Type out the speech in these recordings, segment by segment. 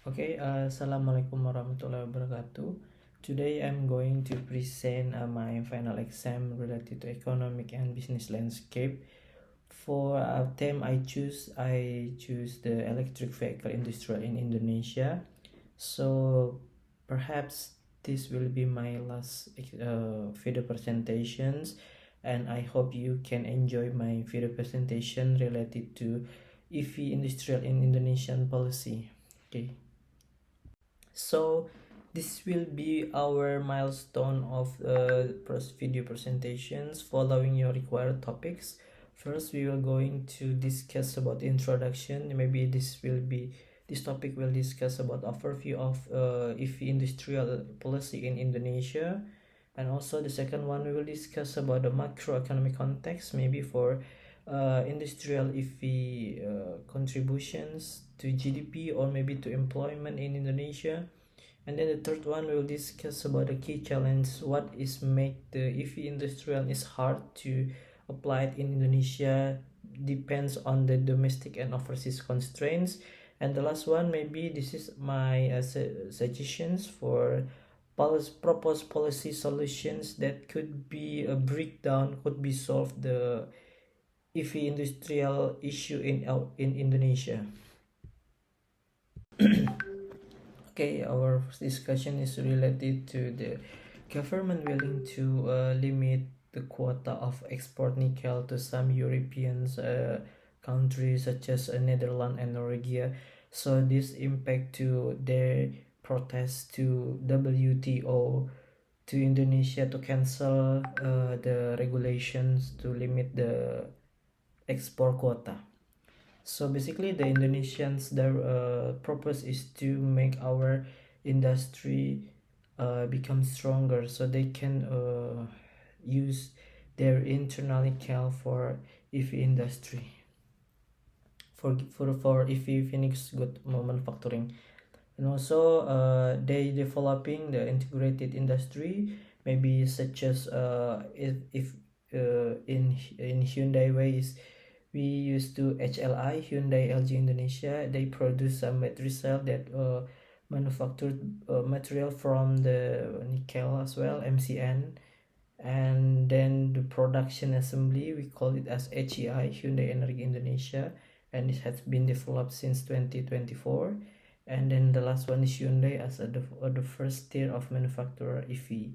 Assalamualaikum warahmatullahi wabarakatuh. Today I'm going to present my final exam related to economic and business landscape. For a theme I choose the electric vehicle industry in Indonesia. So perhaps this will be my last video presentations, and I hope you can enjoy my video presentation related to EV industrial in Indonesian policy. Okay. So this will be our milestone of video presentations following your required topics. First, we are going to discuss about introduction. Maybe this topic will discuss about overview of EV industrial policy in Indonesia. And also the second one, we will discuss about the macroeconomic context, maybe for industrial EV contributions to GDP or maybe to employment in Indonesia. And then the third one, we will discuss about the key challenge, what is make the EV industrial is hard to apply it in Indonesia, depends on the domestic and overseas constraints. And the last one, maybe this is my suggestions for proposed policy solutions that could be a breakdown, could be solved the EV industrial issue in Indonesia. Okay, our first discussion is related to the government willing to limit the quota of export nickel to some European countries such as Netherlands and Norway. So this impact to their protest to WTO to Indonesia to cancel the regulations to limit the export quota. So basically the Indonesians their purpose is to make our industry become stronger so they can use their internal nickel for EV industry for EV finished good manufacturing. And also they developing the integrated industry, maybe such as if in Hyundai ways we used to HLI, Hyundai LG Indonesia. They produce some battery cell that manufactured material from the nickel as well, MCN. And then the production assembly, we call it as HEI, Hyundai Energy Indonesia, and it has been developed since 2024. And then the last one is Hyundai as the first tier of manufacturer EV.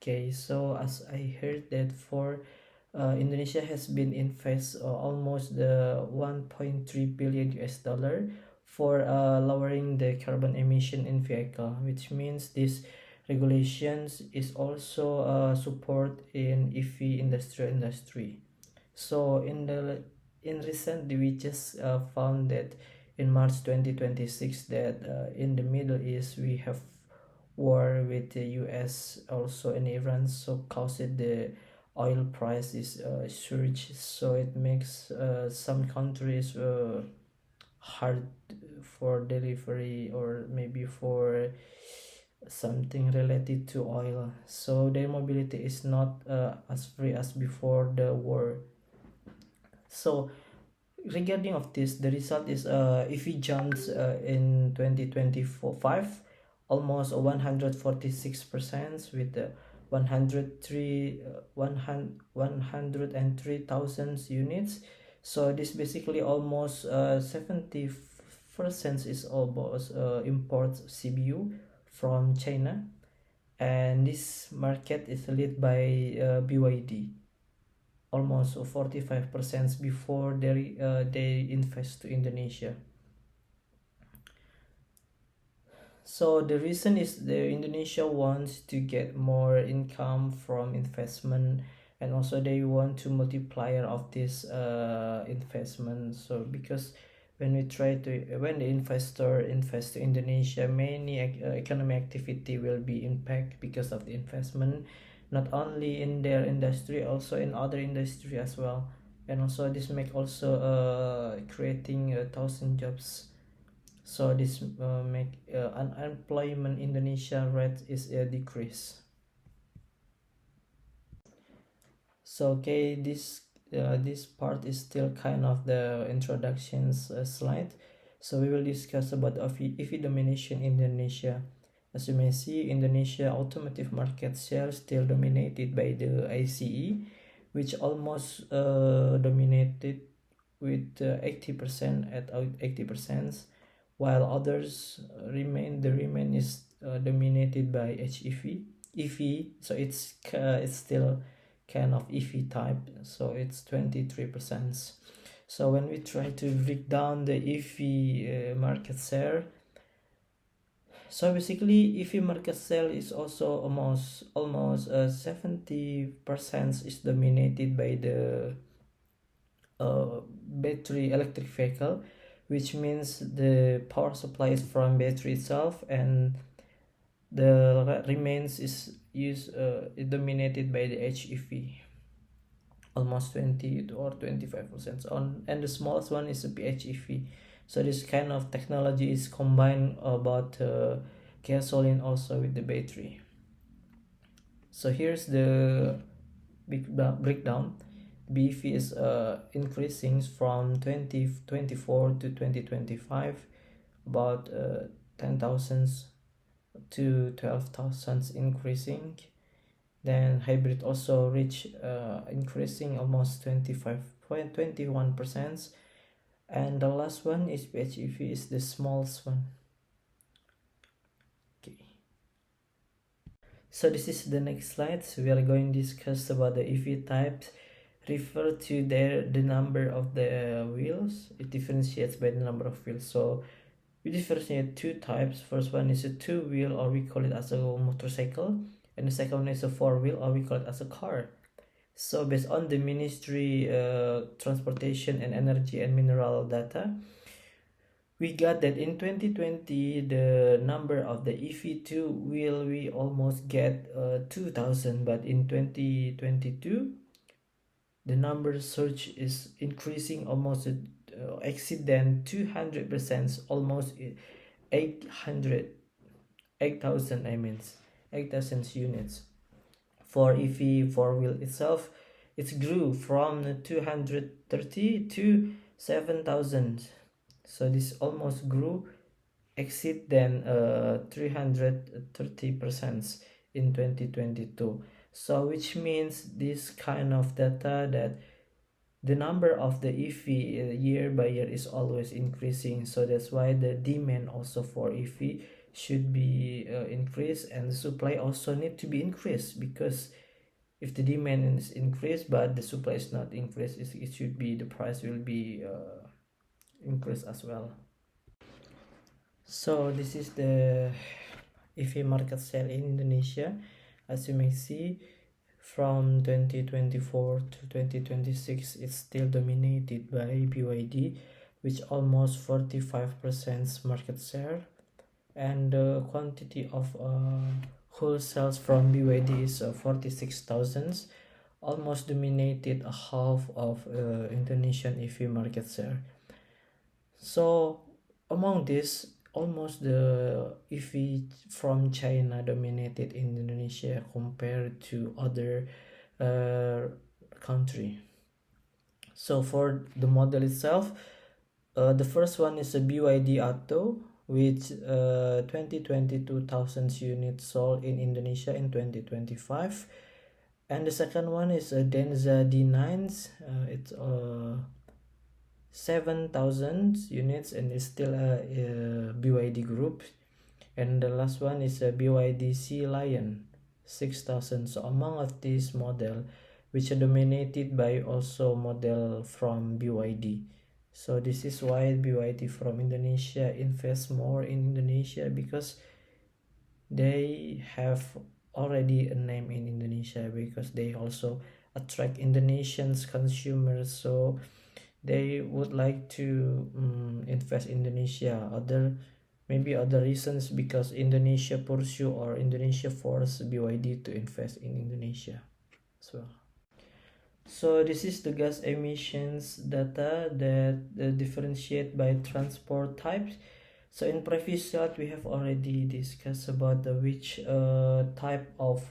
Okay, so as I heard that for Indonesia has been invest almost the 1.3 billion US dollar for lowering the carbon emission in vehicle, which means this regulations is also support in EV industry. So in recently we just found that in March 2026 that in the Middle East we have war with the US also in Iran, so caused the oil price is surge, so it makes some countries hard for delivery or maybe for something related to oil, so their mobility is not as free as before the war. So regarding of this, the result is EV jumps in 2025 almost 146% with 103,000 units. So this basically almost 70% is almost imports CBU from China, and this market is led by BYD, almost 45% before they invest to Indonesia. So the reason is the Indonesia wants to get more income from investment, and also they want to multiplier of this investment. So because when the investor invest to Indonesia, many economic activity will be impact because of the investment, not only in their industry, also in other industry as well. And also this make also creating 1,000 jobs. So this make unemployment Indonesia rate is decrease. So okay, this part is still kind of the introductions slide. So we will discuss about EV domination in Indonesia. As you may see, Indonesia automotive market share still dominated by the ICE, which almost dominated with 80% at 80%, while others remain is dominated by HEV. EV, so it's still kind of EV type, so it's 23%. So when we try to break down the EV market share, so basically EV market share is also almost 70% is dominated by the battery electric vehicle, which means the power supply is from battery itself, and the remains is dominated by the HEV, almost 20 or 25% on, and the smallest one is a PHEV. So this kind of technology is combined about gasoline also with the battery. So here's the big breakdown. BEV is increasing from 2024 to 2025, about 10,000 to 12,000 increasing. Then hybrid also reach increasing almost 21%, and the last one is PHEV, is the smallest one. Okay, so this is the next slide. So we are going to discuss about the EV types. Refer to the number of the wheels. It differentiates by the number of wheels. So we differentiate two types. First one is a two-wheel, or we call it as a motorcycle, and the second one is a four-wheel, or we call it as a car. So based on the Ministry Transportation and Energy and Mineral data, we got that in 2020 the number of the EV two-wheel we almost get 2,000, but in 2022 the number surge is increasing almost exceed than 200%, almost 8,000 units. For EV four-wheel itself, it grew from 230 to 7,000. So this almost grew exceed than 330% in 2022. So which means this kind of data that the number of the EV year by year is always increasing. So that's why the demand also for EV should be increased, and the supply also need to be increased, because if the demand is increased but the supply is not increased, it should be, the price will be increased as well. So this is the EV market share in Indonesia. As you may see, from 2024 to 2026, it's still dominated by BYD, which almost 45% market share, and the quantity of wholesales from BYD is 46,000, almost dominated a half of Indonesian EV market share. So among this, almost the EV from China dominated in Indonesia compared to other country. So for the model itself, the first one is a BYD Atto, with 22,000 units sold in Indonesia in 2025, and the second one is a Denza D9s. It's 7,000 units, and it's still a BYD group. And the last one is a BYD Sea Lion, 6,000. So among of these model, which are dominated by also model from BYD. So this is why BYD from Indonesia invest more in Indonesia, because they have already a name in Indonesia, because they also attract Indonesians consumers. So they would like to invest in Indonesia. Maybe other reasons, because Indonesia pursue or Indonesia force BYD to invest in Indonesia as well. So this is the gas emissions data that differentiate by transport types. So in previous slide we have already discussed about which type of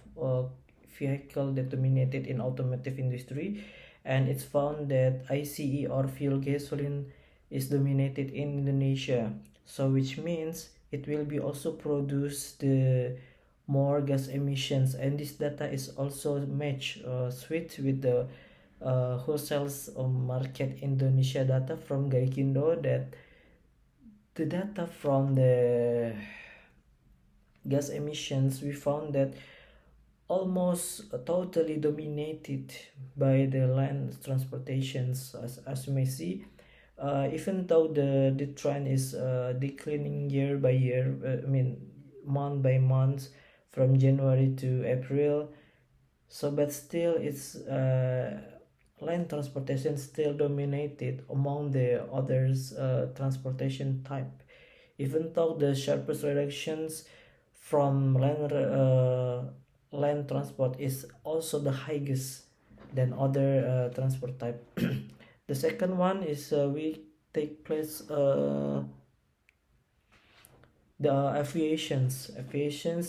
vehicle that dominated in automotive industry, and it's found that ICE or fuel gasoline is dominated in Indonesia, so which means it will be also produce the more gas emissions, and this data is also match switch with the wholesale market Indonesia data from Gaikindo, that the data from the gas emissions, we found that almost totally dominated by the land transportations, as you may see. Even though the trend is declining year by year, I mean month by month, from January to April, so but still it's land transportation still dominated among the others transportation type, even though the sharpest reductions from land transport is also the highest than other transport type. The second one is we take place the aviations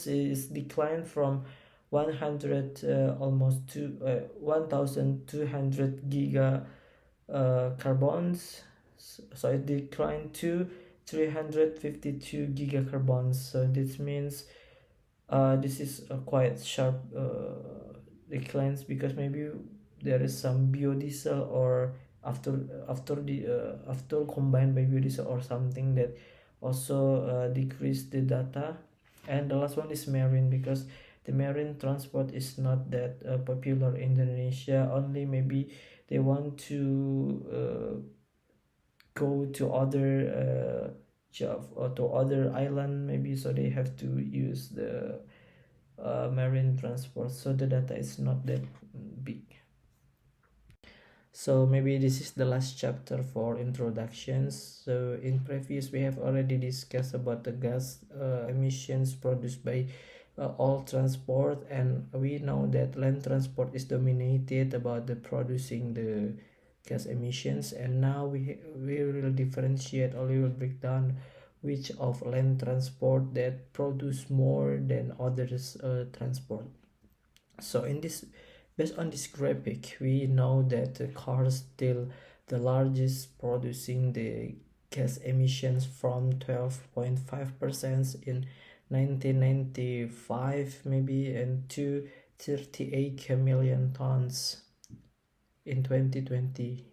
is declined from 100 almost to 1200 giga carbons, so it declined to 352 gigacarbons. So this means this is a quite sharp declines, because maybe there is some biodiesel, or after combined by biodiesel or something, that also decrease the data. And the last one is marine, because the marine transport is not that popular in Indonesia. Only maybe they want to go to other job or to other island maybe, so they have to use the marine transport, so the data is not that big. So maybe this is the last chapter for introductions. So in previous we have already discussed about the gas emissions produced by all transport, and we know that land transport is dominated about the producing the gas emissions, and now we will differentiate, or we will break down which of land transport that produce more than others transport. So in this, based on this graphic, we know that the cars still the largest producing the gas emissions from 12.5% in 1995 maybe, and to 38 million tons in 2020.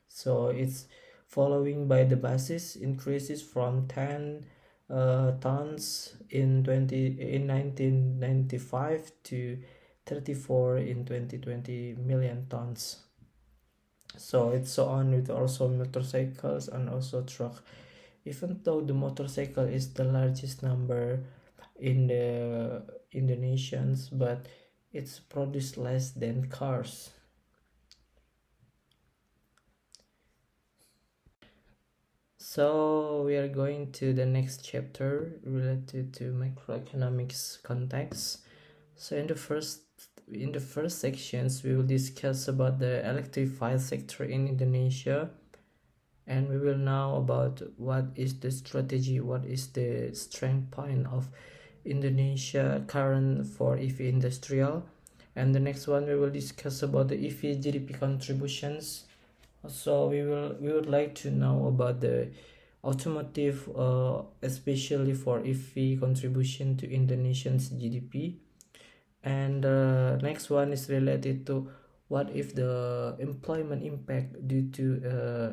So it's following by the buses increases from 10 tons in 1995 to 34 in 2020 million tons. So it's so on with also motorcycles and also truck. Even though the motorcycle is the largest number in the Indonesians, but it's produced less than cars. So we are going to the next chapter related to macroeconomics context. So in the first sections we will discuss about the electrified sector in Indonesia, and we will know about what is the strategy, what is the strength point of Indonesia current for EV industrial. And the next one we will discuss about the EV GDP contributions. So we would like to know about the automotive, especially for EV contribution to Indonesian's GDP. And next one is related to what if the employment impact due to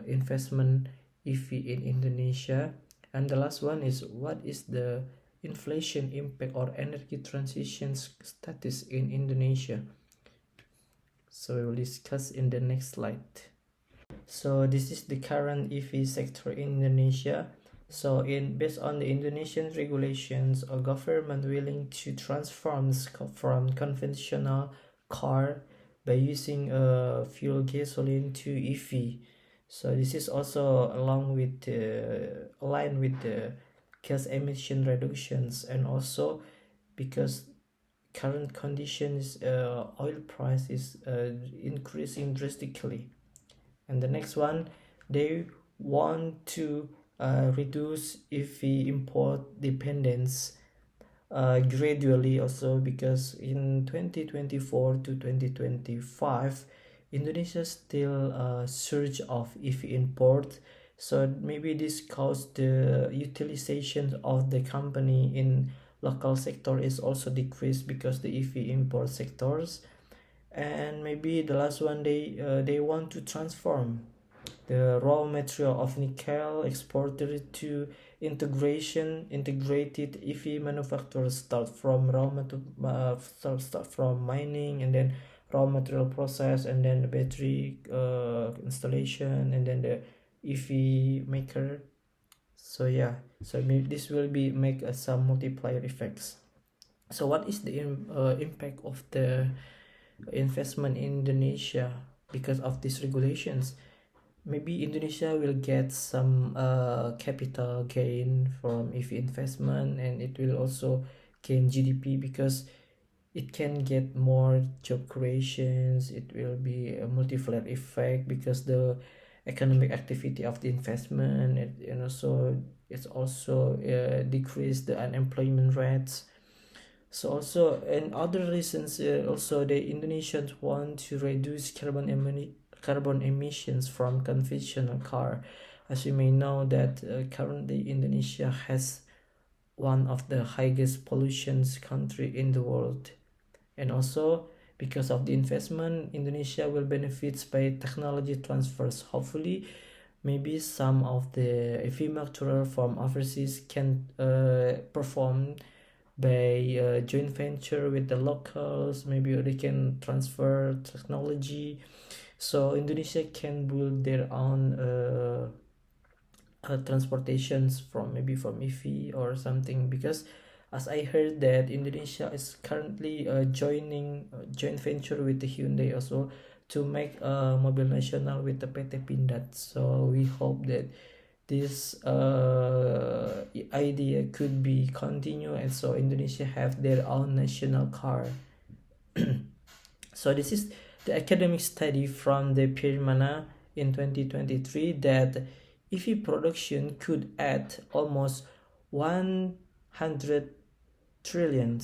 investment EV in Indonesia. And the last one is what is the inflation impact or energy transition status in Indonesia. So we will discuss in the next slide. So this is the current EV sector in Indonesia. So based on the Indonesian regulations, a government willing to transform from conventional car by using fuel gasoline to EV. So this is also aligned with the gas emission reductions, and also because current conditions oil price is increasing drastically. And the next one, they want to reduce EV import dependence gradually also, because in 2024 to 2025 Indonesia still surge of EV import, So maybe this caused the utilization of the company in local sector is also decreased because the EV import sectors. And maybe the last one, they want to transform the raw material of nickel exported to integrated EV manufacturers start from start from mining, and then raw material process, and then the battery installation, and then the EV maker. So yeah, so maybe this will be make some multiplier effects. So what is the impact of the investment in Indonesia because of these regulations? Maybe Indonesia will get some capital gain from EV investment, and it will also gain GDP because it can get more job creations. It will be a multiplier effect because the economic activity of the investment, and also it's also decrease the unemployment rates. So also, and other reasons, also the Indonesians want to reduce carbon emissions from conventional car. As you may know that currently Indonesia has one of the highest pollutions country in the world. And also because of the investment, Indonesia will benefit by technology transfers. Hopefully maybe some of the EV manufacturer from overseas can perform by joint venture with the locals. Maybe they can transfer technology, so Indonesia can build their own transportations from maybe from EV or something. Because as I heard that Indonesia is currently joining joint venture with the Hyundai also to make a mobil nasional with the PT Pindad. So we hope that this idea could be continued, and so Indonesia have their own national car. So this is the academic study from the Pirmana in 2023 that EV production could add almost 100 trillion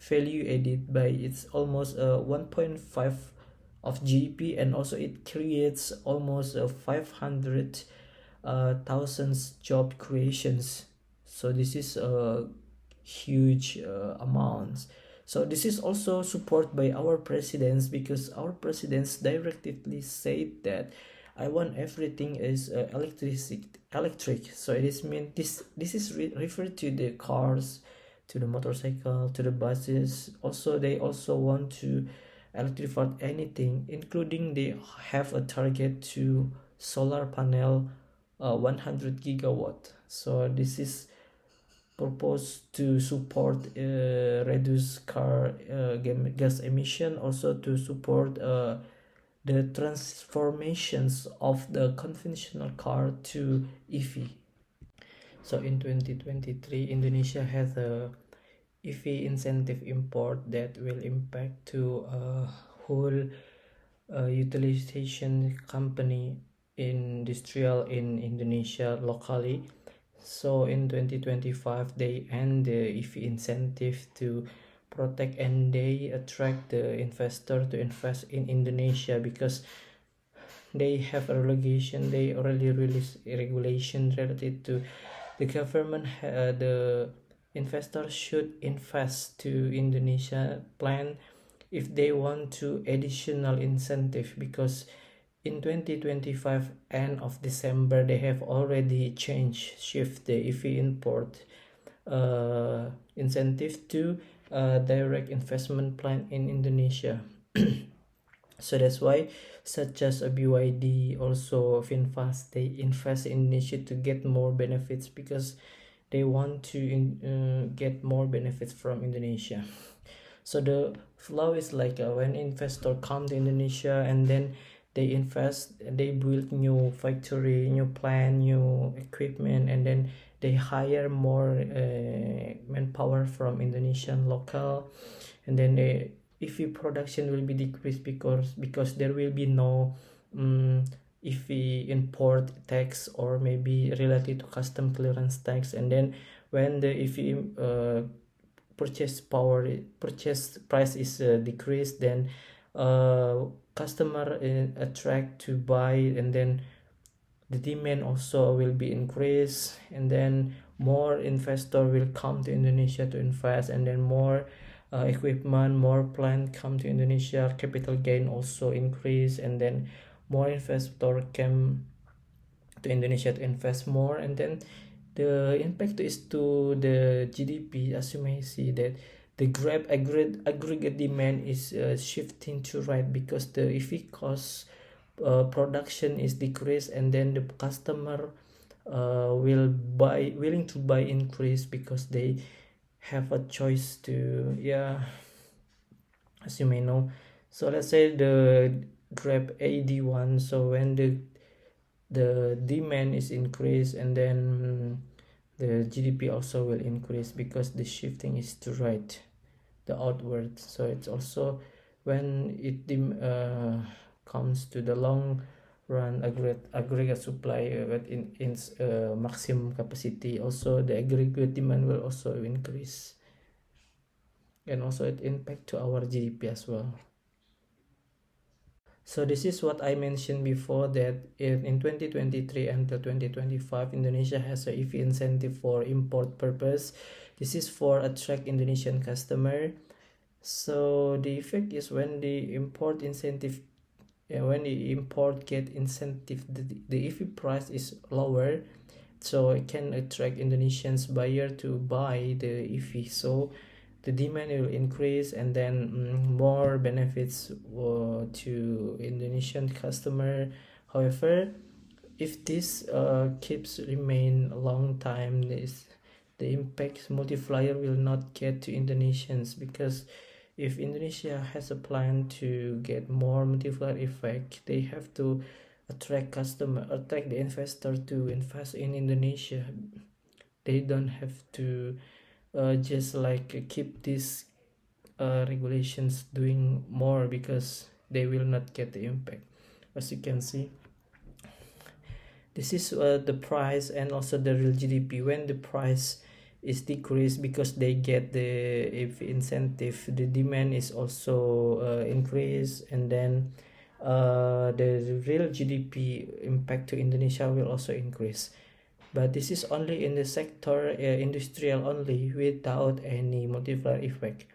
value added by its almost 1.5 of GDP, and also it creates almost 500 thousands job creations. So this is a huge amount. So this is also supported by our presidents, because our presidents directly said that I want everything is electric. So it is mean this is referred to the cars, to the motorcycle, to the buses. Also they also want to electrify anything, including they have a target to solar panel 100 gigawatt. So this is proposed to support reduce car gas emission, also to support the transformations of the conventional car to EV. So in 2023, Indonesia has a EV incentive import that will impact to a whole utilization company industrial in Indonesia locally. So in 2025 they end the EV incentive to protect, and they attract the investor to invest in Indonesia, because they have a regulation. They already released a regulation related to the government. The investors should invest to Indonesia plan if they want to additional incentive, because in 2025 end of December they have already shift the EV import incentive to direct investment plan in Indonesia. So that's why such as a BYD, also Finfast, they invest in Indonesia to get more benefits, because they want to get more benefits from Indonesia. So the flow is like when investor come to Indonesia, and then they invest, they build new factory, new plant, new equipment, and then they hire more manpower from Indonesian local, and then the EV production will be decreased because there will be no EV import tax, or maybe related to custom clearance tax. And then when the EV purchase price is decreased, then customer attract to buy, and then the demand also will be increased, and then more investor will come to Indonesia to invest, and then more equipment, more plant come to Indonesia, capital gain also increase, and then more investor came to Indonesia to invest more, and then the impact is to the GDP. As you may see that the grab aggregate demand is shifting to right, because the EV cost production is decreased, and then the customer willing to buy increase, because they have a choice to, yeah, as you may know. So let's say the grab AD1, so when the demand is increased, and then the GDP also will increase, because the shifting is to right, the outward. So it's also when it comes to the long run aggregate supply in maximum capacity, also the aggregate demand will also increase, and also it impact to our GDP as well. So this is what I mentioned before, that in 2023 until 2025, Indonesia has a EV incentive for import purpose. This is for attract Indonesian customer. So the effect is when the import incentive, when the import get incentive, the EV price is lower, so it can attract Indonesians buyer to buy the EV. So the demand will increase, and then more benefits to Indonesian customer. However, if this keeps remain a long time, the impact multiplier will not get to Indonesians, because if Indonesia has a plan to get more multiplier effect, they have to attract the investor to invest in Indonesia. They don't have to just like keep these regulations doing more, because they will not get the impact. As you can see, this is the price and also the real GDP. When the price is decreased because they get the incentive, the demand is also increased, and then the real GDP impact to Indonesia will also increase. But this is only in the sector industrial only, without any multiplier effect.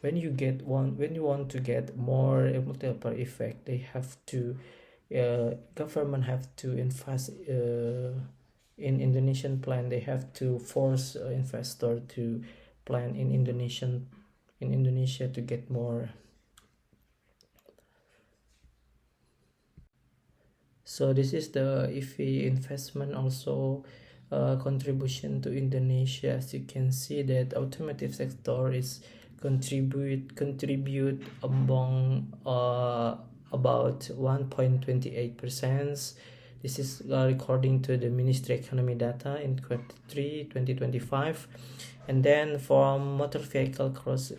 When you want to get more multiplier effect, they have to government have to invest in Indonesian plant. They have to force investor to plant in Indonesia to get more. So this is the EV investment also contribution to Indonesia. As you can see that automotive sector is contribute among about 1.28%. This is according to the Ministry Economy data in Q3 2025. And then from motor vehicle gross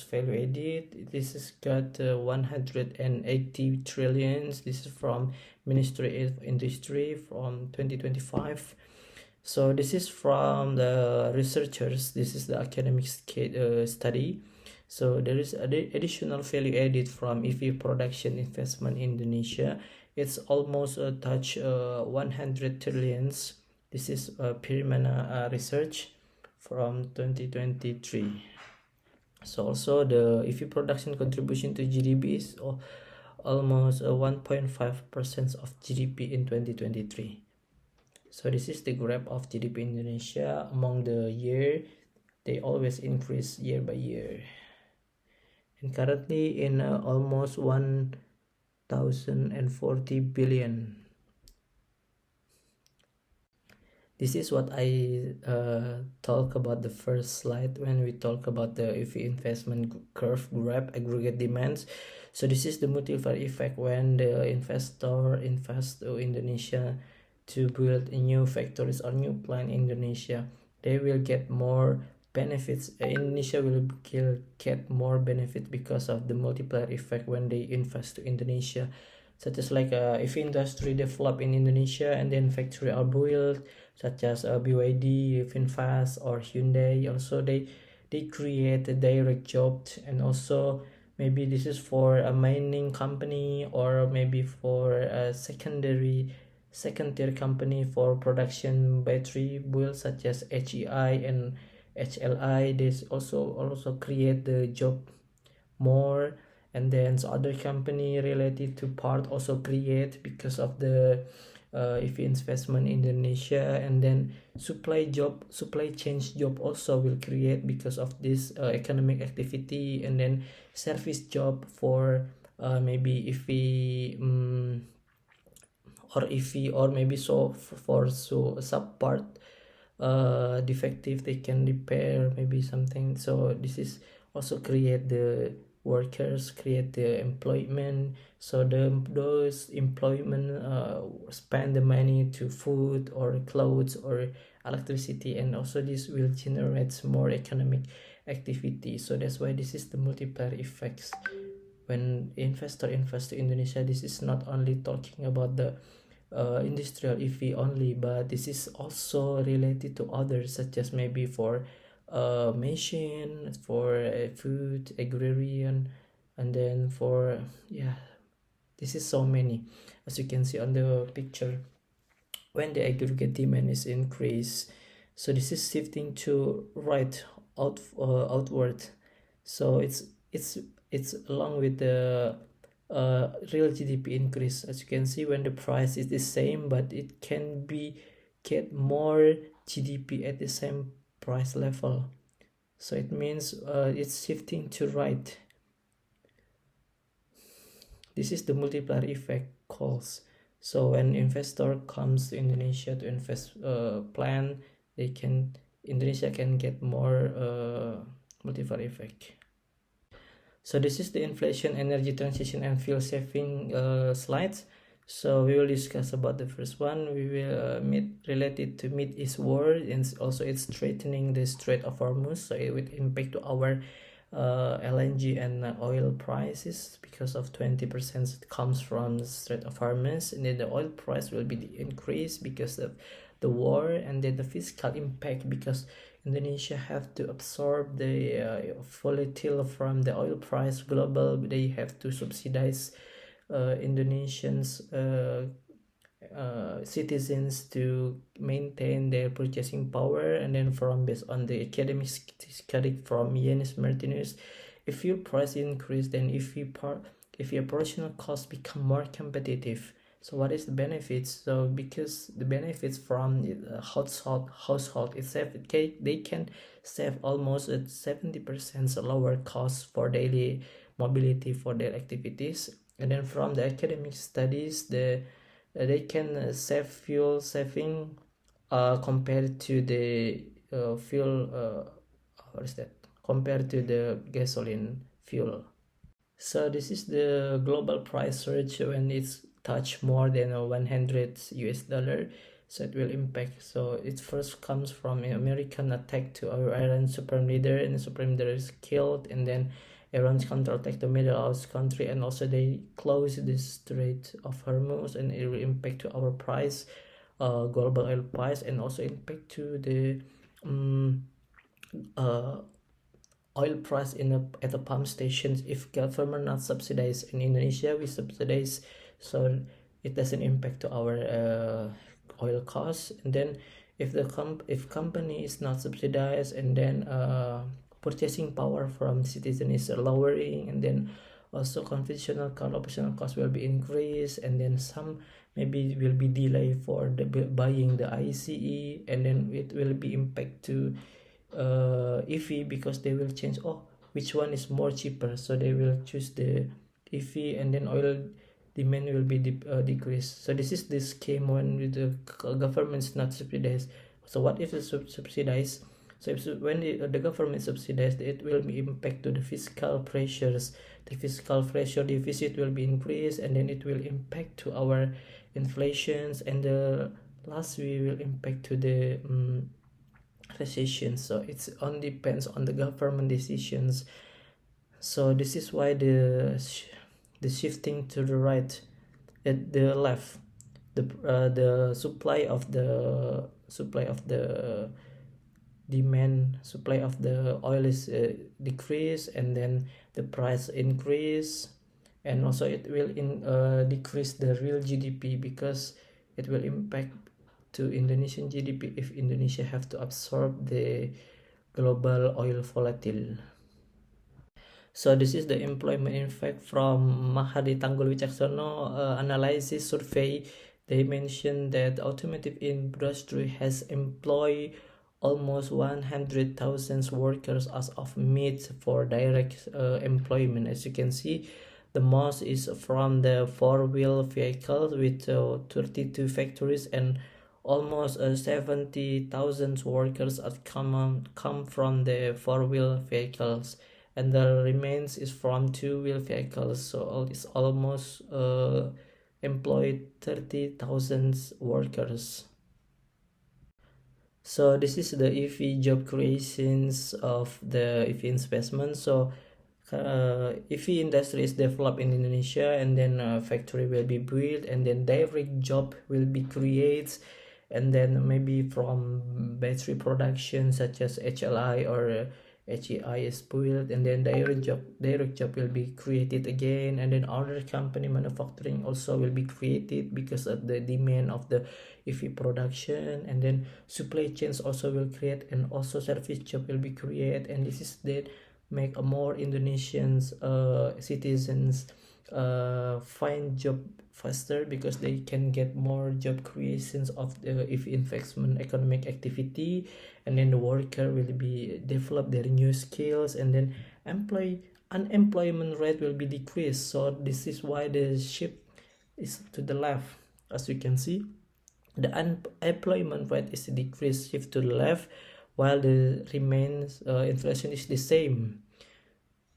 value added, this is got 180 trillions. This is from Ministry of Industry from 2025. So this is from the researchers. This is the academic study. So there is additional value added from EV production investment in Indonesia. It's almost touch 100 trillions. This is Pirimana research from 2023. So also the EV production contribution to GDP is almost 1.5% of GDP in 2023. So this is the graph of GDP Indonesia among the year. They always increase year by year, and currently in almost 1040 billion. This is what I talk about the first slide when we talk about the EV investment curve graph aggregate demands. So this is the multiplier effect when the investor invests to Indonesia to build new factories or new plant in Indonesia. They will get more benefits. Indonesia will get more benefit because of the multiplier effect when they invest to Indonesia, such as like if industry develop in Indonesia and then factory are built, such as BYD, Finfast or Hyundai. Also they create a direct job, and also maybe this is for a mining company, or maybe for a secondary second tier company for production battery build such as HEI and HLI. This also create the job more. And then other company related to part also create because of the if investment in Indonesia. And then supply chain job also will create because of this economic activity. And then service job for maybe if we or maybe so for so sub part defective, they can repair maybe something. So this is also create the workers, create the employment. So those employment spend the money to food or clothes or electricity, and also this will generate more economic activity. So that's why this is the multiplier effects. When investor invest to Indonesia, this is not only talking about the industrial EV only, but this is also related to others, such as maybe for machine, for food, agrarian, and then for this is so many. As you can see on the picture, when the aggregate demand is increased, so this is shifting to outward. So it's along with the real GDP increase. As you can see, when the price is the same, but it can be get more GDP at the same price level. So it means it's shifting to right. This is the multiplier effect calls. So when investor comes to Indonesia to invest plan, Indonesia can get more multiplier effect. So this is the inflation, energy transition, and fuel saving slides. So we will discuss about the first one. We will related to Mid East war, and also it's threatening the Strait of Hormuz. So it will impact to our LNG and oil prices because of 20% comes from the Strait of Hormuz, and then the oil price will be increased because of the war, and then the fiscal impact because Indonesia have to absorb the volatility from the oil price global. They have to subsidize Indonesians citizens to maintain their purchasing power. And then from based on the academic study from Yanis Martinez, if fuel price increase, then if your operational costs become more competitive. So what is the benefits? So because the benefits from household itself, they can save almost at 70% lower costs for daily mobility for their activities. And then from the academic studies, they can save fuel saving compared to the fuel compared to the gasoline fuel. So this is the global price surge when it's touch more than $100. So it will impact. So it first comes from an American attack to our Iran supreme leader, and the supreme leader is killed, and then Iran's counterattack the Middle East country, and also they close the Strait of Hormuz, and it will impact to our price, global oil price, and also impact to the oil price at the pump stations. If government not subsidize in Indonesia, we subsidize, so it doesn't impact to our oil costs. And then if company is not subsidized, and then purchasing power from citizen is lowering, and then also conventional car operational cost will be increased, and then some maybe will be delay for the buying the ICE, and then it will be impact to EV because they will change which one is more cheaper, so they will choose the EV, and then oil demand will be decreased. So this is the scheme when the government is not subsidized. So what if it's subsidized? So when the government subsidized, it will be impact to the fiscal pressures. The fiscal pressure deficit will be increased, and then it will impact to our inflations, and the last we will impact to the recession. So it's on depends on the government decisions. So this is why the shifting to the right, at the left, the supply of the demand, supply of the oil is decrease, and then the price increase, and also it will decrease the real GDP because it will impact to Indonesian GDP if Indonesia have to absorb the global oil volatile. So this is the employment impact from Mahadi Tanggul Wicaksono analysis survey. They mentioned that automotive industry has employed almost 100,000 workers as of mid for direct employment. As you can see, the most is from the four-wheel vehicles with 32 factories, and almost 70,000 workers come from the four-wheel vehicles, and the remains is from two-wheel vehicles. So it's almost employed 30,000 workers. So this is the EV job creations of the EV investment. So EV industry is developed in Indonesia, and then a factory will be built, and then direct job will be created, and then maybe from battery production such as HLI or HEI is built, and then direct job will be created again, and then other company manufacturing also will be created because of the demand of the EV production, and then supply chains also will create, and also service job will be created, and this is that make a more Indonesians citizens find job faster because they can get more job creations of the if investment economic activity, and then the worker will be develop their new skills, and then unemployment rate will be decreased. So this is why the shift is to the left. As you can see, the unemployment rate is decreased, shift to the left, while the remains inflation is the same.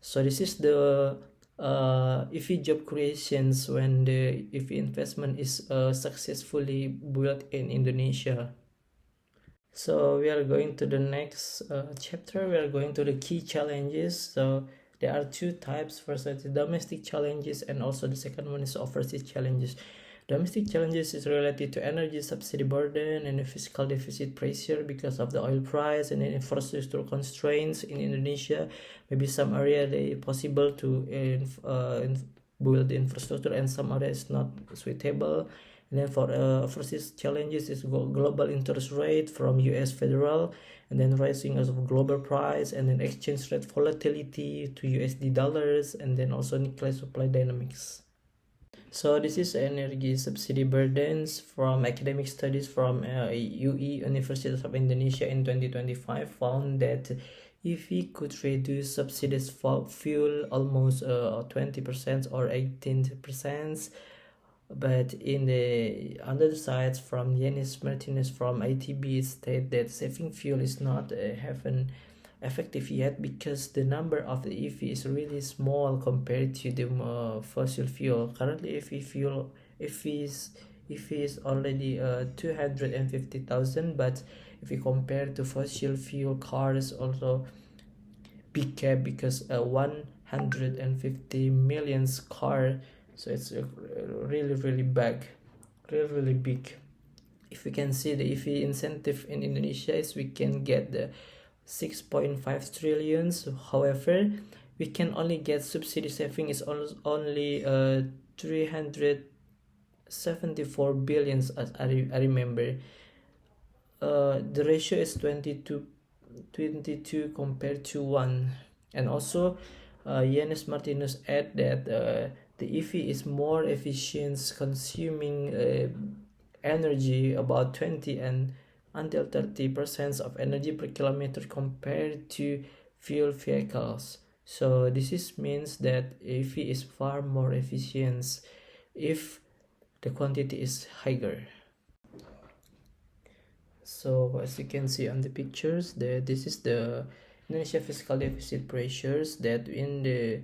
So this is the EV job creations when the EV investment is successfully built in Indonesia. So we are going to the next chapter. We are going to the key challenges. So there are two types. First is the domestic challenges, and also the second one is overseas challenges. Domestic challenges is related to energy subsidy burden and the fiscal deficit pressure because of the oil price and the infrastructure constraints in Indonesia. Maybe some area they possible to build the infrastructure, and some areas not suitable. And then for overseas challenges is global interest rate from US Federal, and then rising of global price, and then exchange rate volatility to USD dollars, and then also nuclear supply dynamics. So this is energy subsidy burdens from academic studies from UE University of Indonesia in 2025 found that if we could reduce subsidies for fuel almost 20% or 18%, but in the other side from Yanis Martinez from ITB state that saving fuel is not having effective yet because the number of the EV is really small compared to the fossil fuel. Currently EV is already 250,000, but if we compare to fossil fuel cars also big gap because 150 million car, so it's really big. If we can see the EV incentive in Indonesia is we can get the 6.5 trillions. However, we can only get subsidy saving is only 374 billions as I remember. The ratio is 22 compared to 1. And also Yanis Martinez add that the EV is more efficient, consuming energy about 20 and until 30% of energy per kilometer compared to fuel vehicles. So this means that EV is far more efficient if the quantity is higher. So as you can see on the pictures, this is the Indonesia fiscal deficit pressures that in the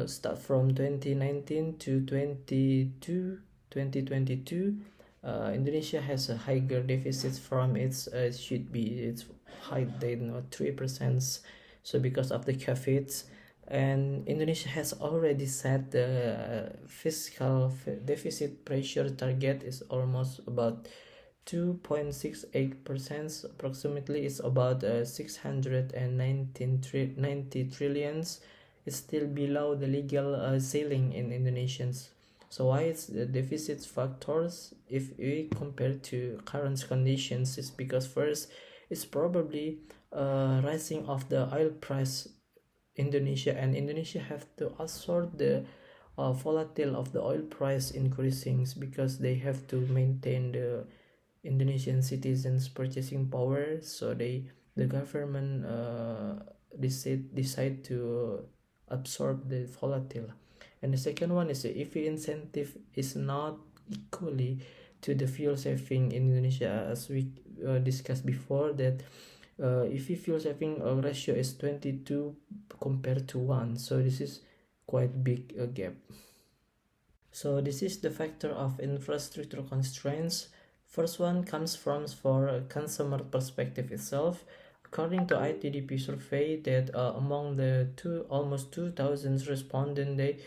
start from 2019 to 2022. Indonesia has a higher deficit from its should be its high than 3%. So because of the COVID, and Indonesia has already set the fiscal deficit pressure target is almost about 2.68%. Approximately, it's about 690 trillions. It's still below the legal ceiling in Indonesians. So why it's the deficit factors if we compare to current conditions is because first it's probably rising of the oil price Indonesia, and Indonesia have to absorb the volatile of the oil price increasing because they have to maintain the Indonesian citizens purchasing power. So the government decide to absorb the volatile. And the second one is if the incentive is not equally to the fuel saving in Indonesia, as we discussed before, that if the fuel saving ratio is 22 compared to 1, so this is quite big gap. So this is the factor of infrastructure constraints. First one comes from for a consumer perspective itself. According to ITDP survey that among the almost 2,000 respondents, they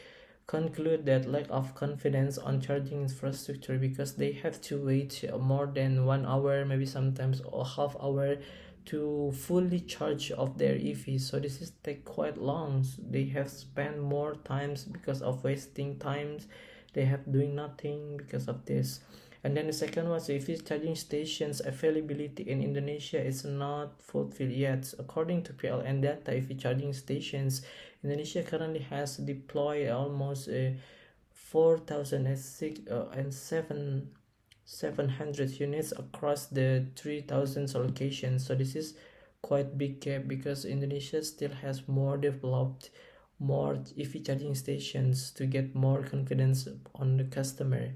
conclude that lack of confidence on charging infrastructure because they have to wait more than 1 hour, maybe sometimes a half hour to fully charge of their EV. So this is take quite long. They have spent more times because of wasting times. They have doing nothing because of this. And then the second one, so EV charging stations availability in Indonesia is not fulfilled yet. According to PLN data, EV charging stations, Indonesia currently has deployed almost 4,700 units across the 3,000 locations. So this is quite big gap because Indonesia still has more developed more EV charging stations to get more confidence on the customer.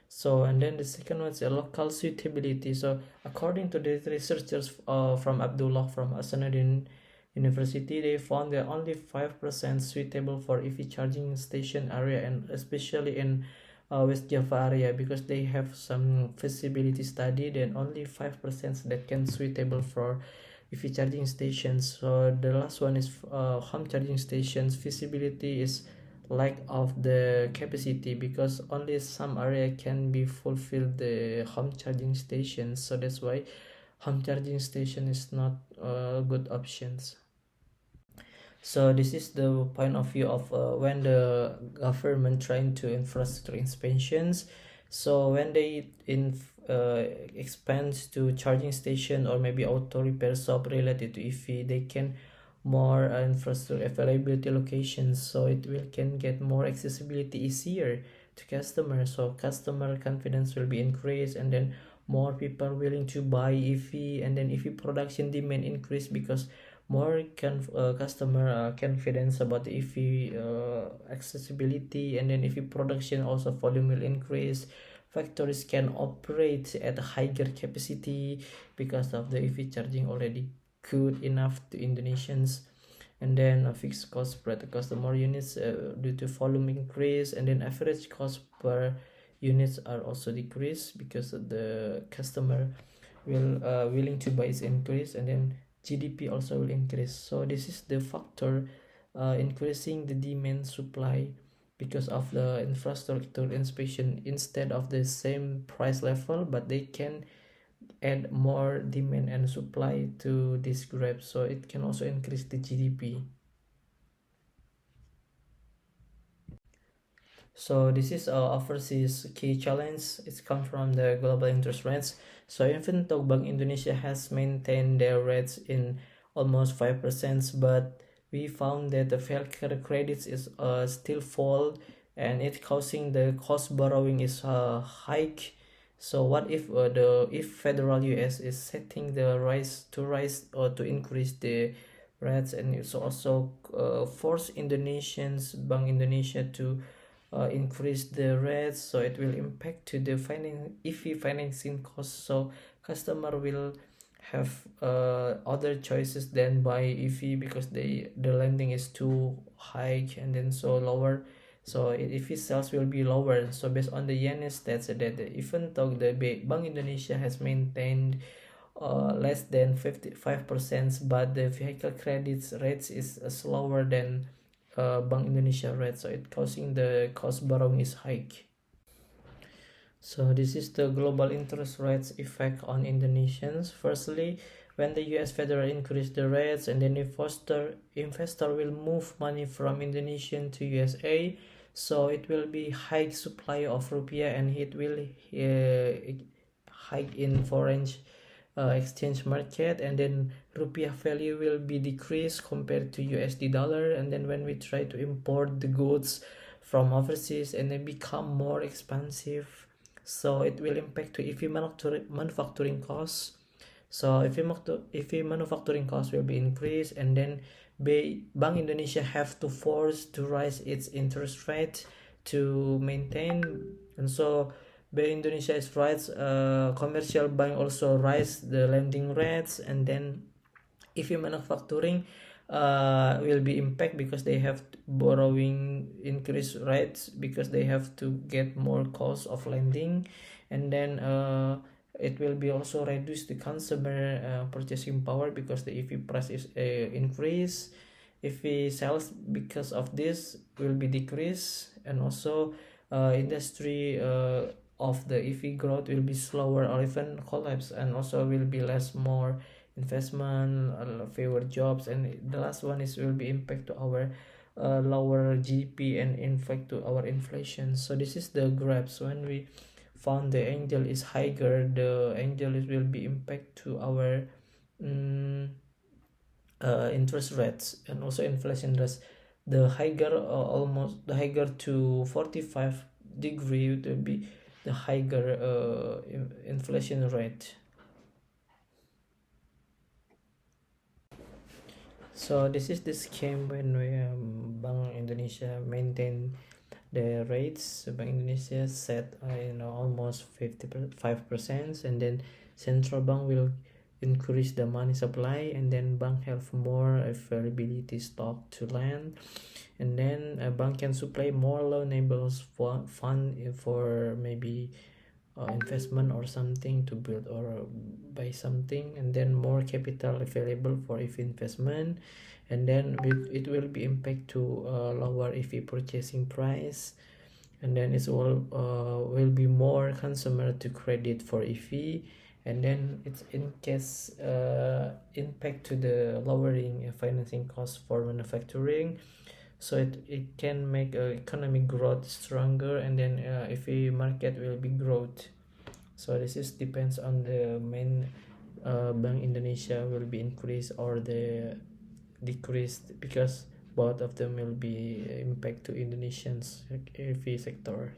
So and then the second one is a local suitability. So according to the researchers from Abdullah from Hasanuddin University, they found that only 5% suitable for EV charging station area, and especially in West Java area, because they have some feasibility study, then only 5% that can suitable for EV charging stations. So the last one is home charging stations. Feasibility is lack of the capacity because only some area can be fulfilled the home charging stations. So that's why home charging station is not good options. So this is the point of view of when the government trying to infrastructure expansions. So when they expand to charging station or maybe auto repair shop related to EV, they can more infrastructure availability locations, so it will can get more accessibility easier to customers. So customer confidence will be increased, and then more people willing to buy EV, and then EV production demand increase because more customer confidence about the EV accessibility, and then EV production also volume will increase. Factories can operate at a higher capacity because of the EV charging already good enough to Indonesians. And then a fixed cost spread across the more units due to volume increase, and then average cost per units are also decreased because the customer will willing to buy is increase, and then GDP also will increase. So this is the factor increasing the demand supply because of the infrastructure inspection instead of the same price level, but they can add more demand and supply to this graph, so it can also increase the GDP. So this is overseas key challenge. It's come from the global interest rates. So even though Bank Indonesia has maintained their rates in almost 5%, but we found that the fair credits is still fall, and it causing the cost borrowing is hike. So what if if federal US is setting the rise or to increase the rates, and it's also force Indonesians Bank Indonesia to increase the rates, so it will impact to the EV financing costs. So customer will have other choices than buy EV because the lending is too high, and then so lower, so EV sales will be lower. So based on the yen stats, that even though the Bank Indonesia has maintained less than 55%, but the vehicle credits rates is slower than Bank Indonesia rate, so it causing the cost borrowing is high. So this is the global interest rates effect on Indonesians. Firstly, when the US Federal increase the rates, and then investor will move money from Indonesian to USA. so it will be high supply of rupiah, and it will hike in foreign exchange market, and then rupiah value will be decreased compared to USD dollar. And then when we try to import the goods from overseas, and they become more expensive, so it will impact to EV manufacturing costs. So if manufacturing costs will be increased, and then Bank Indonesia have to force to rise its interest rate to maintain. And so Bank Indonesia is rise, commercial bank also rise the lending rates, and then if you manufacturing will be impact because they have borrowing increase rates because they have to get more cost of lending. And then it will be also reduce the consumer purchasing power because the EV price is increase. EV sales because of this will be decreased, and also industry of the EV growth will be slower or even collapse, and also will be less more investment, fewer jobs. And the last one is will be impact to our lower GDP and impact to our inflation. So this is the graphs. When we found the angle is higher, the angle is will be impact to our interest rates and also inflation rates. The higher almost the higher to 45 degree to be the higher inflation rate. So this is the scheme when we Bank Indonesia maintain the rates. Bank Indonesia set almost 55%, and then central bank will increase the money supply, and then bank have more availability stock to lend, and then a bank can supply more loanable fund for maybe investment or something to build or buy something, and then more capital available for EV investment. And then it will be impact to lower EV purchasing price, and then it will be more consumer to credit for EV. And then it's in case impact to the lowering financing costs for manufacturing, so it can make economic growth stronger, and then EV market will be growth. So this is depends on the main Bank Indonesia will be increased or the decreased, because both of them will be impact to Indonesians EV sector.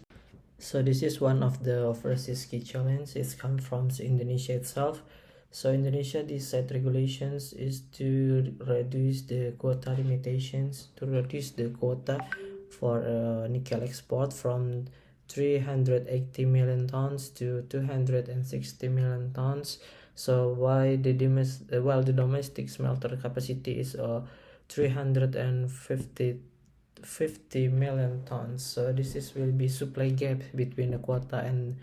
So this is one of the overseas key challenge. It's come from Indonesia itself. So Indonesia decide regulations is to reduce the quota limitations, to reduce the quota for nickel export from 380 million tons to 260 million tons. So while the domestic smelter capacity is 350 million tons, so this is will be supply gap between the quota and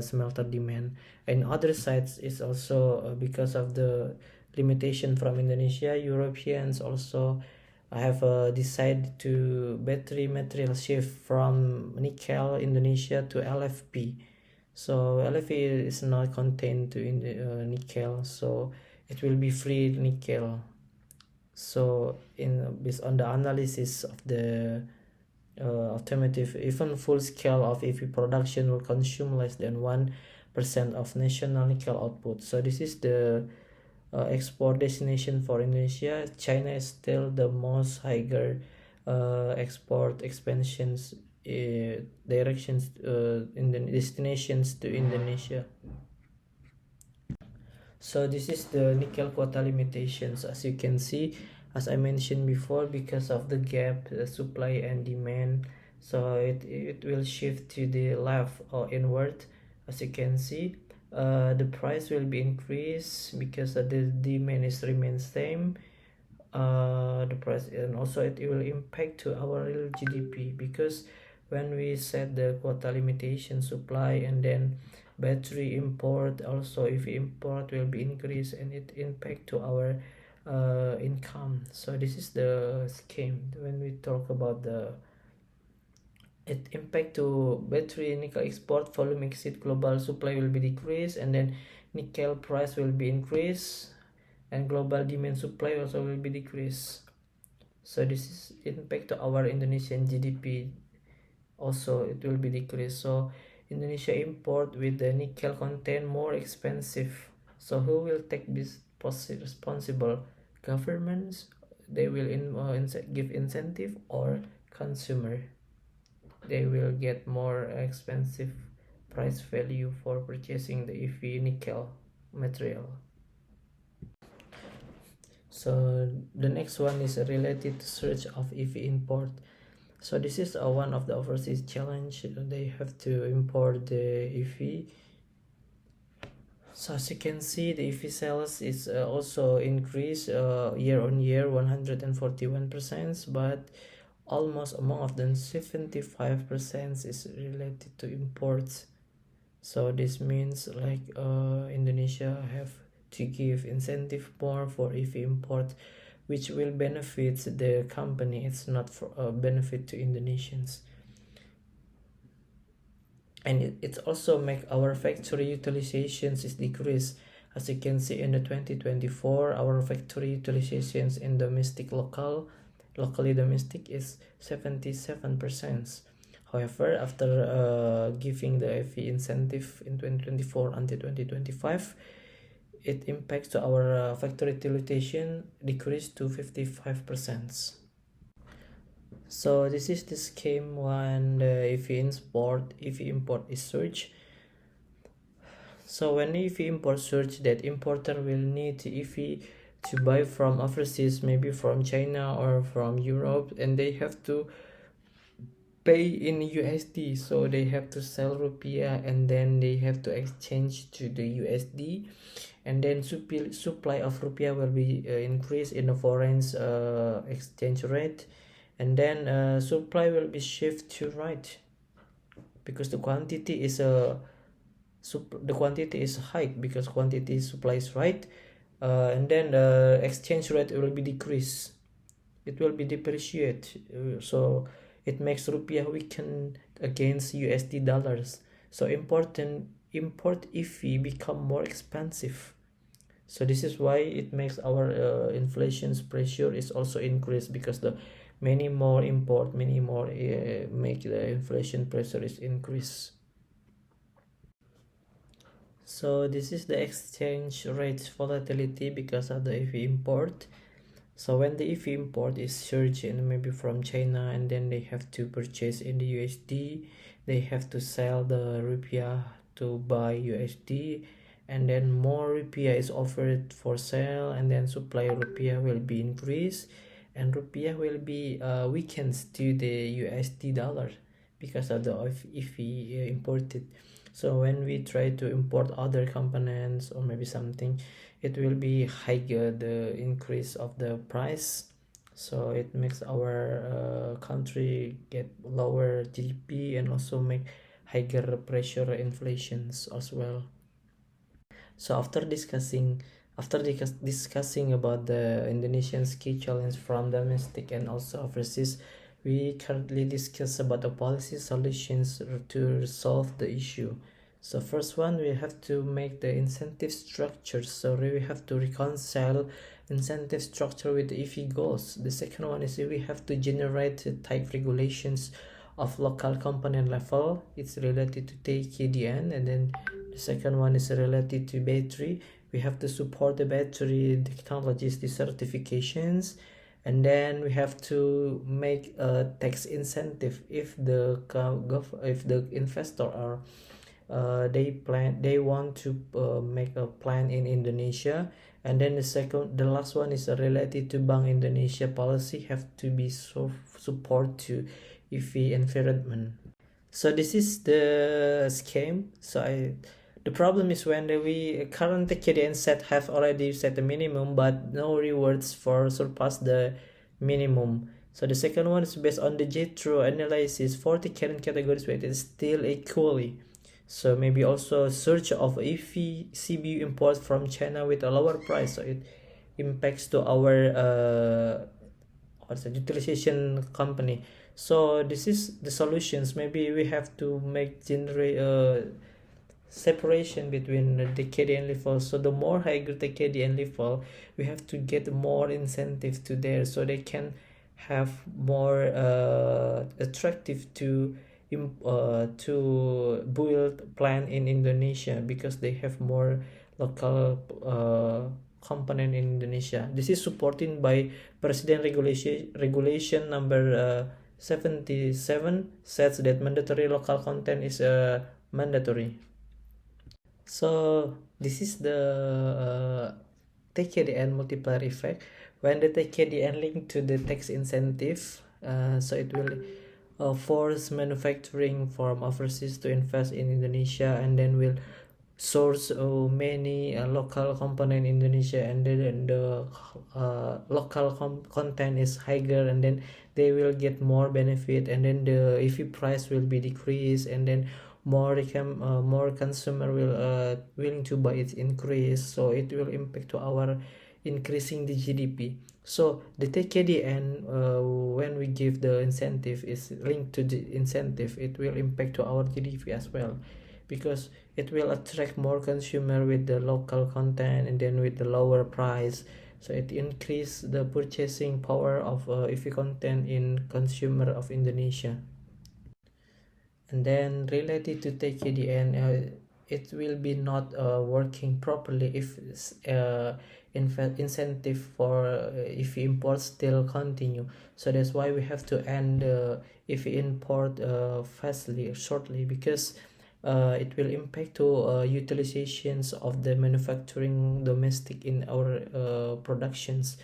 smelter demand. And other sides is also because of the limitation from Indonesia, Europeans also have decided to battery material shift from nickel Indonesia to LFP. So LFP is not contained to in the nickel, so it will be free nickel. So based on the analysis of the alternative, even full scale of EV production will consume less than 1% of national nickel output. So this is the export destination for Indonesia. China is still the most higher export expansions directions in the destinations to Indonesia. So this is the nickel quota limitations. As you can see, as I mentioned before, because of the gap supply and demand, so it will shift to the left or inward. As you can see, the price will be increased because the demand is remain same. The price, and also it will impact to our real GDP, because when we set the quota limitation supply, and then battery import also, if import will be increased, and it impact to our income. So this is the scheme when we talk about the it impact to battery nickel export volume exceed global supply will be decreased, and then nickel price will be increased, and global demand supply also will be decreased. So this is impact to our Indonesian GDP also it will be decreased. So Indonesia import with the nickel content more expensive. So who will take this responsible? Governments, they will give incentive, or consumer, they will get more expensive price value for purchasing the EV nickel material. So the next one is related to surge of EV import. So this is one of the overseas challenge. They have to import the EV. So as you can see, the EV sales is also increased year on year 141%, but almost among of them 75% is related to imports. So this means like Indonesia have to give incentive more for EV import, which will benefit the company. It's not for benefit to Indonesians, and it also make our factory utilizations is decreased. As you can see in the 2024, our factory utilizations in locally domestic is 77%. However, after giving the EV incentive in 2024 until 2025, it impacts to our factory utilization decreased to 55%. So this is the scheme when the EV import is surge. So when EV import surge, that importer will need EV to buy from overseas, maybe from China or from Europe, and they have to pay in USD, so they have to sell rupiah and then they have to exchange to the USD, and then supply of rupiah will be increased in the foreign exchange rate, and then supply will be shift to right, because the quantity is high, because quantity supply is right, and then the exchange rate will be decreased, it will be depreciate, so it makes rupiah weaken against USD dollars. So import EV become more expensive. So this is why it makes our inflation's pressure is also increased, because the many more import, make the inflation pressure is increased. So this is the exchange rate volatility because of the EV import. So when the EV import is surging, maybe from China, and then they have to purchase in the USD, they have to sell the rupiah to buy USD, and then more rupiah is offered for sale, and then supply rupiah will be increased, and rupiah will be weakened to the USD dollar because of the EV imported. So when we try to import other components or maybe something, it will be higher, the increase of the price, so it makes our country get lower GDP and also make higher pressure inflations as well. So after discussing about the Indonesian's key challenge from domestic and also overseas, we currently discuss about the policy solutions to resolve the issue. So first one, we have to make the incentive structure. So we have to reconcile incentive structure with the EV goals. The second one is we have to generate tight regulations of local component level. It's related to TKDN, and then the second one is related to battery. We have to support the battery technologies, the certifications, and then we have to make a tax incentive if the investor are they want to make a plan in Indonesia. And then the last one is related to Bank Indonesia policy, have to be support to EV environment. So this is the scheme. So the problem is when we current KDN have already set the minimum, but no rewards for surpass the minimum. So the second one is based on the JETRO analysis, 40 current categories weighted still equally. So maybe also search of EV CBU imports from China with a lower price, so it impacts to our utilization company. So this is the solutions. Maybe we have to make separation between the KDN level. So the more higher the KDN level, we have to get more incentive to there, so they can have more attractive to to build plant in Indonesia because they have more local component in Indonesia. This is supported by President regulation number 77 says that mandatory local content is mandatory. So this is the TKDN multiplier effect. When the TKDN link to the tax incentive, so it will force manufacturing from overseas to invest in Indonesia, and then will source many local component in Indonesia, and then the local content is higher, and then they will get more benefit, and then the EV price will be decreased, and then more consumer will willing to buy it increase, so it will impact to our increasing the GDP. So the TKDN, when we give the incentive is linked to the incentive, it will impact to our GDP as well, because it will attract more consumer with the local content and then with the lower price, so it increase the purchasing power of EV content in consumer of Indonesia. And then related to TKDN, it will be not working properly if incentive for if imports still continue. So that's why we have to end if import fastly shortly, because it will impact to utilizations of the manufacturing domestic in our productions,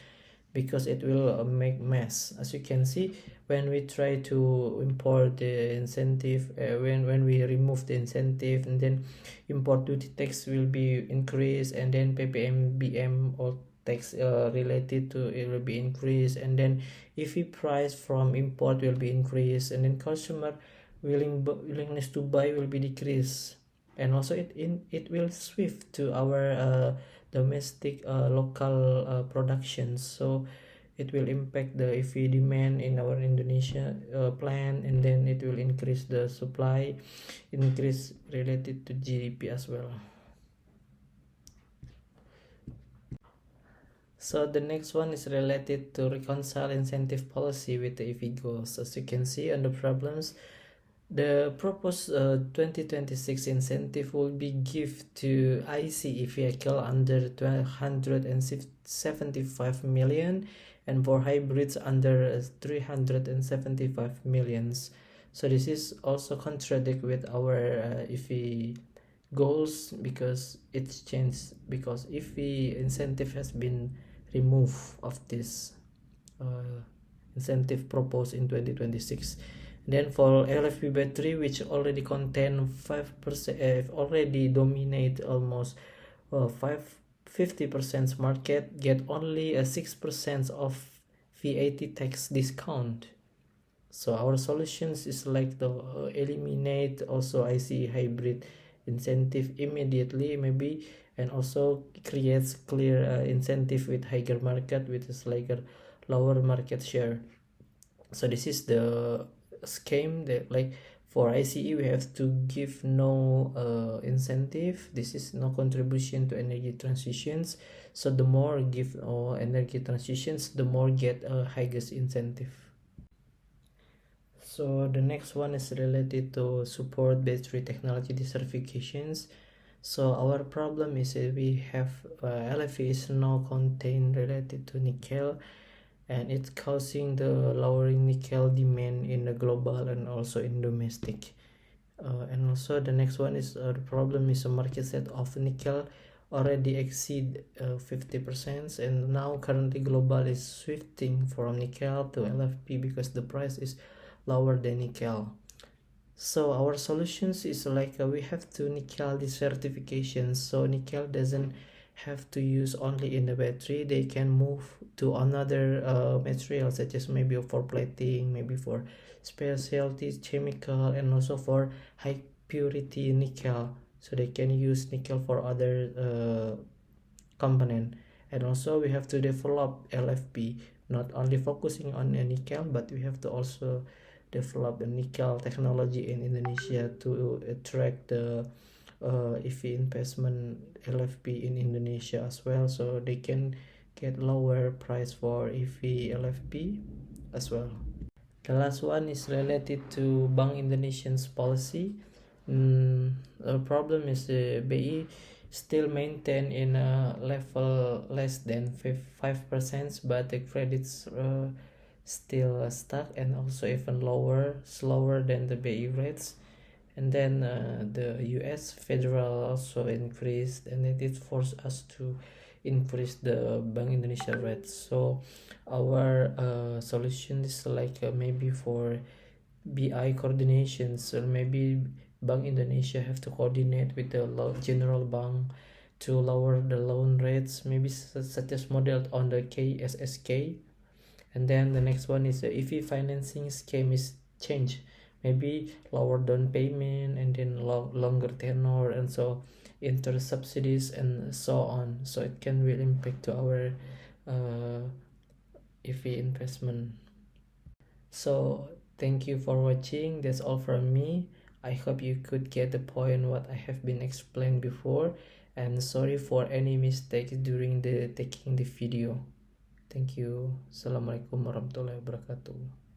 because it will make mess. As you can see, when we try to import the incentive, when we remove the incentive, and then import duty tax will be increased, and then ppm bm or tax related to it will be increased, and then EV price from import will be increased, and then consumer willingness to buy will be decreased, and also it will shift to our domestic local productions. So it will impact the EV demand in our Indonesia plant, and then it will increase the supply, increase related to GDP as well. So the next one is related to reconcile incentive policy with the EV goals. As you can see on the problems, the proposed 2026 incentive will be given to ICE vehicle under 275 million, and for hybrids under 375 millions. So this is also contradict with our EV goals, because it's changed, because EV incentive has been removed of this incentive proposed in 2026. Then for LFP battery, which already contain 5%, already dominate almost 50% market, get only a 6% of VAT tax discount. So our solutions is like to eliminate also IC hybrid incentive immediately maybe, and also creates clear incentive with higher market, which is like a lower market share. So this is the scheme that, like, for ICE we have to give no incentive. This is no contribution to energy transitions. So the more give energy transitions, the more get a highest incentive. So the next one is related to support battery technology certifications. So our problem is that we have LFP is no content related to nickel, and it's causing the lowering nickel demand in the global and also in domestic. And also the next one is the problem is a market set of nickel already exceed 50%, and now currently global is shifting from nickel to LFP because the price is lower than nickel. So our solutions is like we have to nickel decertification, so nickel doesn't have to use only in the battery. They can move to another material, such as maybe for plating, maybe for specialty chemical, and also for high purity nickel, so they can use nickel for other component. And also we have to develop LFP, not only focusing on a nickel, but we have to also develop the nickel technology in Indonesia to attract the EV investment LFP in Indonesia as well, so they can get lower price for EV LFP as well. The last one is related to Bank Indonesia's policy. The problem is the BI still maintain in a level less than 5%, but the credits still stuck and also even slower than the BI rates. And then the US federal also increased, and it did force us to increase the Bank Indonesia rates. So our solution is like maybe for BI coordinations, or maybe Bank Indonesia have to coordinate with the general bank to lower the loan rates, maybe such as modeled on the KSSK. And then the next one is the EV financing scheme is changed, maybe lower down payment and then longer tenor, and so interest subsidies and so on, so it can really impact to our EV investment. So thank you for watching. That's all from me. I hope you could get the point what I have been explained before, and sorry for any mistakes during the taking the video. Thank you. Assalamualaikum warahmatullahi wabarakatuh.